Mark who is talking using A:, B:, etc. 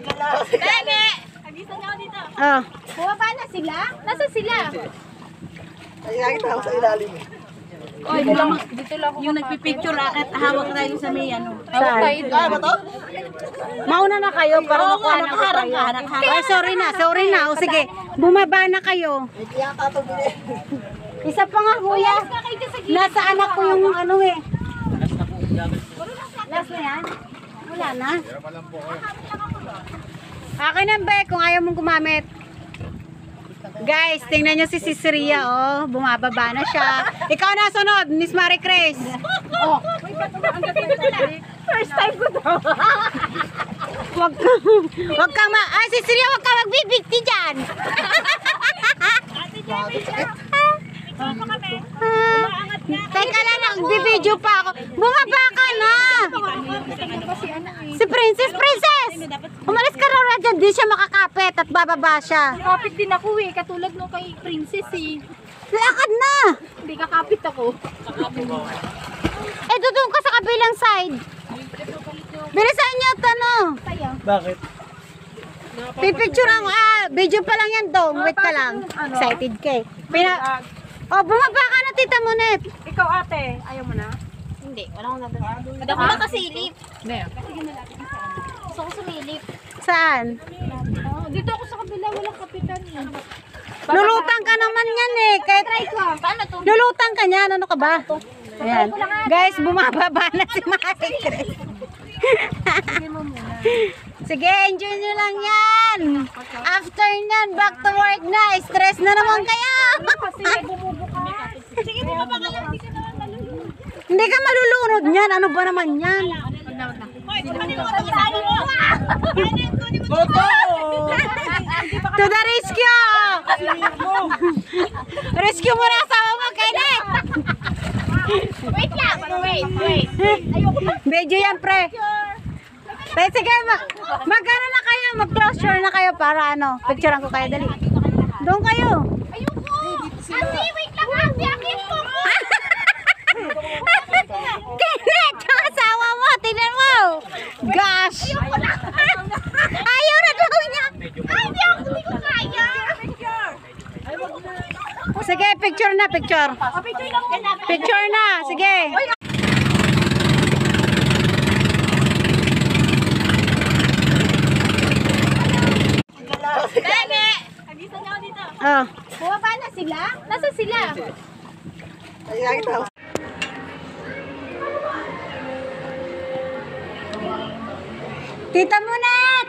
A: Bebe! Agisan niyo ako dito.
B: Oh.
A: Bumaba na sila? Nasa sila?
C: Ay, nakita ako sa ilalim.
A: Oy, dito lang yung nagpipicture at hawak tayo sa may ano.
B: Saan?
C: Kaya ba to?
B: Mauna na kayo para makuha na ko kayo. Ay, sorry na. O sige, bumaba na kayo.
C: May kiyata ito bili.
B: Isa pa nga, kuya. Nasa anak ko yung ano eh. Last na yan? Wala na. Akin na be, kung ayaw mong gumamit. Guys, tingnan nyo si Cecilia, oh. Bumababa na siya. Ikaw na sunod, Miss Marie Chris. Oh. First time ko daw. Wag kang ay, Cecilia, wag kang magbibigti dyan. Teka lang, nagbibideo pa ako. Bumaba ka na. Si Princess. Umalis ka raw dyan, di siya makakapit at bababa siya.
A: Kapit din ako eh, katulad nung kay Princess eh.
B: Lakad na.
A: Hindi kakapit ako.
B: Eh, doon ka sa kabilang side. Bilisan niyo ito, no?
C: Bakit?
B: Pipicture ang, video pa lang yan, dong. Wait ka lang. Excited ka eh. Bumaba ka na, Tita Monet.
A: Ikaw ate, ayaw mo na? Hindi, wala akong nabasa. Hindi ako makasilip. Gusto ko sumilip.
B: Saan?
A: Dito ako sa kabila, walang kapitan eh.
B: Lulutang ka naman yan eh. Kahit
A: Paano to?
B: lulutang ka niyan, ano ka ba? Ayan. Guys, bumababa na si Marie Chris. Sige, enjoy nyo lang yan. After nyan, back to work na. Stress na naman kayo.
A: Sige, bumaba ka lang. Hindi ka naman malulunod.
B: Hindi ka malulunod niyan. Ano ba naman yan?
A: Hoy, kumanin mo ito kasali mo.
C: Toto!
B: To the rescue! Rescue mo na asawa mo, Kenneth!
A: Wait lang. Wait.
B: Medyo yan, pre. Pero sige, magkano na kayo? Mag-closure na kayo para ano? Picturean ko kayo, dali. Doon kayo.
A: Ayoko. Ate, wait lang. Ate, akin po.
B: Kenneth, yung asawa mo, tingnan mo. Gosh. Ayaw na daw niya.
A: Ay, hindi ko kaya.
B: Sige, picture na, picture.
A: Picture lang muna.
B: Picture na, sige.
A: Bebe! Agisan niyo ako dito.
B: Oh.
A: Bumaba na sila? Nasa sila?
C: Ay, nakita ako.
B: Tita Monet!